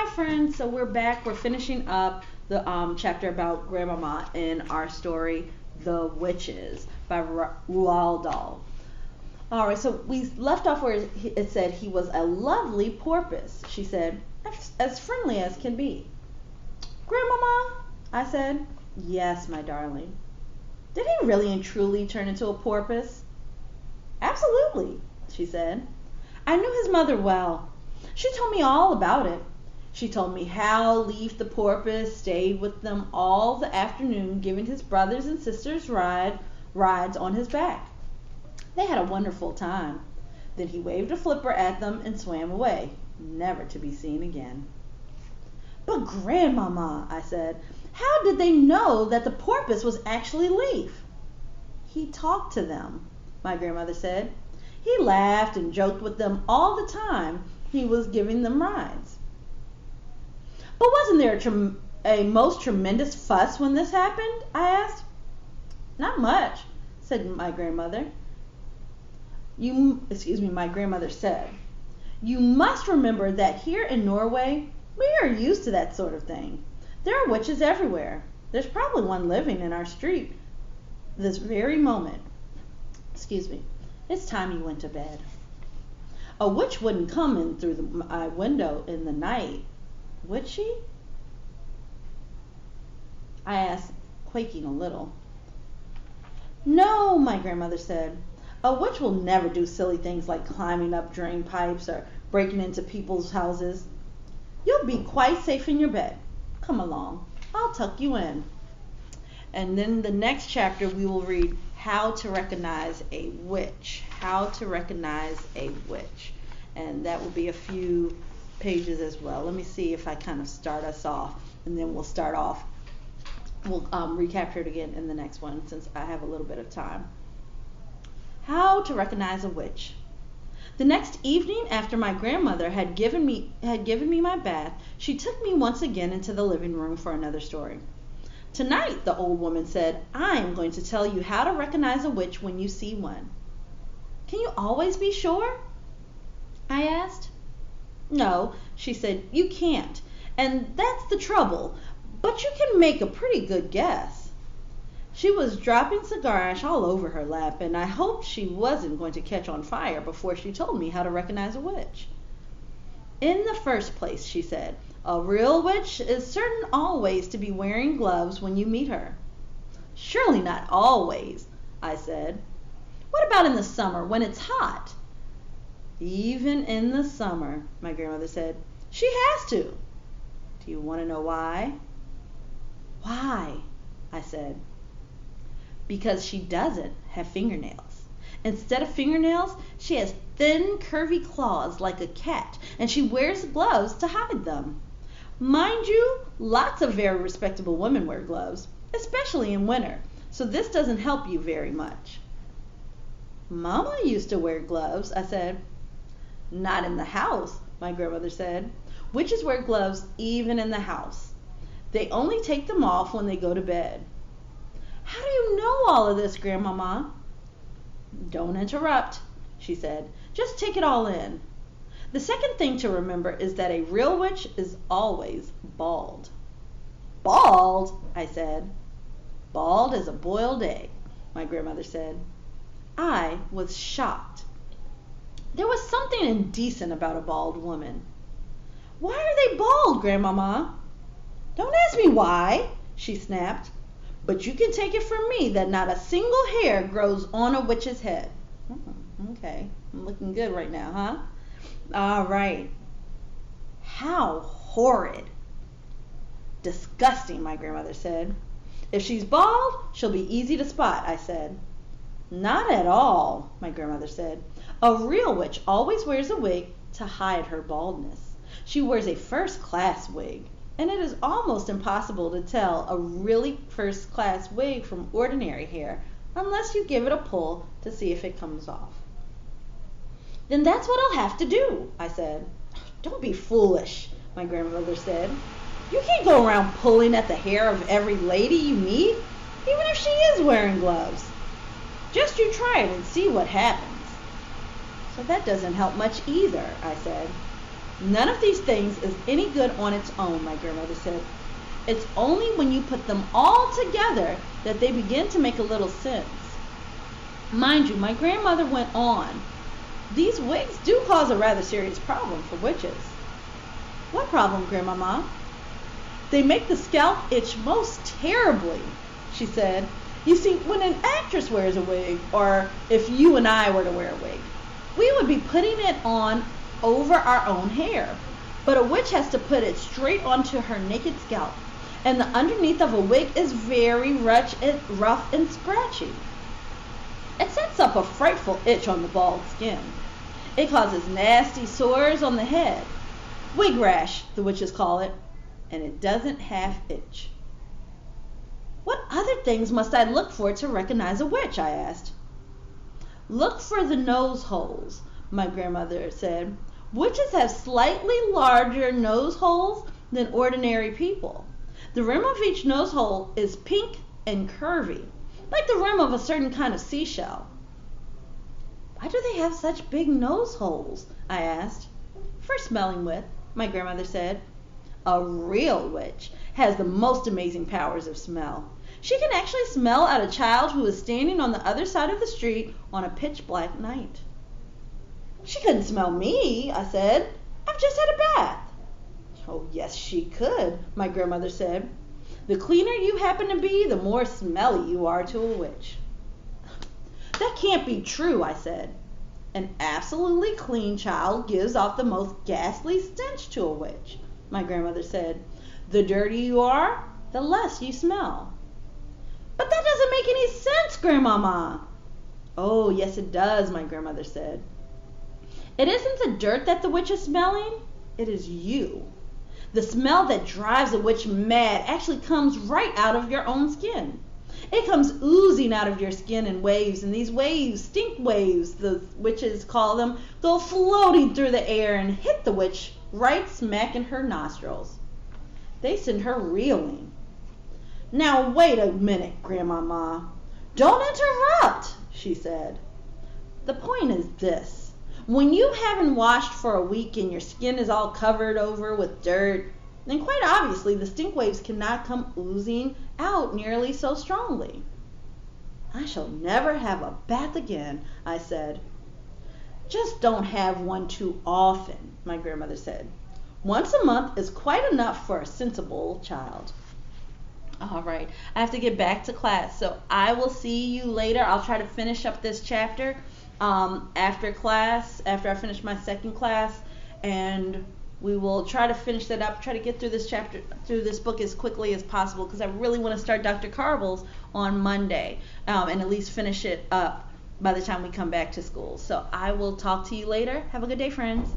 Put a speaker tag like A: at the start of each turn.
A: Hi friends, so we're back. We're finishing up the chapter about Grandmama in our story, The Witches by Roald Dahl. Alright, so we left off where it said he was a lovely porpoise. She said, as friendly as can be. Grandmama, I said. Yes, my darling. Did he really and truly turn into a porpoise? Absolutely, she said. I knew his mother well. She told me all about it. She told me how Leaf the porpoise stayed with them all the afternoon, giving his brothers and sisters rides on his back. They had a wonderful time. Then he waved a flipper at them and swam away, never to be seen again. But Grandmama, I said, how did they know that the porpoise was actually Leaf? He talked to them, my grandmother said. He laughed and joked with them all the time he was giving them rides. But wasn't there a most tremendous fuss when this happened? I asked. Not much, said my grandmother. My grandmother said. You must remember that here in Norway, we are used to that sort of thing. There are witches everywhere. There's probably one living in our street this very moment. It's time you went to bed. A witch wouldn't come in through my window in the night, would she? I asked, quaking a little. No, my grandmother said. A witch will never do silly things like climbing up drain pipes or breaking into people's houses. You'll be quite safe in your bed. Come along, I'll tuck you in. And then the next chapter we will read How to Recognize a Witch. How to Recognize a Witch. And that will be a few pages as well. Let me see if I kind of start us off, and then we'll start off. We'll recapture it again in the next one since I have a little bit of time. How to Recognize a Witch. The next evening, after my grandmother had given me my bath, she took me once again into the living room for another story. Tonight, the old woman said, I am going to tell you how to recognize a witch when you see one. Can you always be sure? I asked. No, she said, you can't. And that's the trouble. But you can make a pretty good guess. She was dropping cigar ash all over her lap, and I hoped she wasn't going to catch on fire before she told me how to recognize a witch. In the first place, she said, a real witch is certain always to be wearing gloves when you meet her. Surely not always, I said. What about in the summer when it's hot? Even in the summer, my grandmother said. She has to. Do you want to know why? Why? I said. Because she doesn't have fingernails. Instead of fingernails, she has thin, curvy claws like a cat, and she wears gloves to hide them. Mind you, lots of very respectable women wear gloves, especially in winter, so this doesn't help you very much. Mama used to wear gloves, I said. Not in the house, my grandmother said. Witches wear gloves even in the house. They only take them off when they go to bed. How do you know all of this, Grandmama? Don't interrupt, she said. Just take it all in. The second thing to remember is that a real witch is always bald. Bald? I said. Bald as a boiled egg, my grandmother said. I was shocked. There was something indecent about a bald woman. Why are they bald, Grandmama? Don't ask me why, she snapped. But you can take it from me that not a single hair grows on a witch's head. Okay, I'm looking good right now, huh? All right. How horrid. Disgusting, my grandmother said. If she's bald, she'll be easy to spot, I said. Not at all, my grandmother said. A real witch always wears a wig to hide her baldness. She wears a first-class wig, and it is almost impossible to tell a really first-class wig from ordinary hair unless you give it a pull to see if it comes off. Then that's what I'll have to do, I said. Don't be foolish, my grandmother said. You can't go around pulling at the hair of every lady you meet, even if she is wearing gloves. Just you try it and see what happens. So that doesn't help much either, I said. None of these things is any good on its own, my grandmother said. It's only when you put them all together that they begin to make a little sense. Mind you, my grandmother went on, these wigs do cause a rather serious problem for witches. What problem, Grandmama? They make the scalp itch most terribly, she said. You see, when an actress wears a wig, or if you and I were to wear a wig, we would be putting it on over our own hair. But a witch has to put it straight onto her naked scalp, and the underneath of a wig is very rough and scratchy. It sets up a frightful itch on the bald skin. It causes nasty sores on the head. Wig rash, the witches call it, and it doesn't half itch. What other things must I look for to recognize a witch? I asked. Look for the nose holes, my grandmother said. Witches have slightly larger nose holes than ordinary people. The rim of each nose hole is pink and curvy, like the rim of a certain kind of seashell. Why do they have such big nose holes? I asked. For smelling with, my grandmother said. A real witch has the most amazing powers of smell. She can actually smell out a child who is standing on the other side of the street on a pitch black night. She couldn't smell me, I said. I've just had a bath. Oh, yes, she could, my grandmother said. The cleaner you happen to be, the more smelly you are to a witch. That can't be true, I said. An absolutely clean child gives off the most ghastly stench to a witch, my grandmother said. The dirtier you are, the less you smell. But that doesn't make any sense, Grandmama. Oh, yes, it does, my grandmother said. It isn't the dirt that the witch is smelling, it is you. The smell that drives a witch mad actually comes right out of your own skin. It comes oozing out of your skin in waves, and these waves, stink waves, the witches call them, go floating through the air and hit the witch right smack in her nostrils. They send her reeling. Now wait a minute, Grandmama. Don't interrupt, she said. The point is this. When you haven't washed for a week and your skin is all covered over with dirt, then quite obviously the stink waves cannot come oozing out nearly so strongly. I shall never have a bath again, I said. Just don't have one too often, my grandmother said. Once a month is quite enough for a sensible child. All right, I have to get back to class, so I will see you later. I'll try to finish up this chapter after class, after I finish my second class, and we will try to finish that up, try to get through this chapter, through this book as quickly as possible, because I really want to start Dr. Carvel's on Monday, and at least finish it up by the time we come back to school. So I will talk to you later. Have a good day, friends.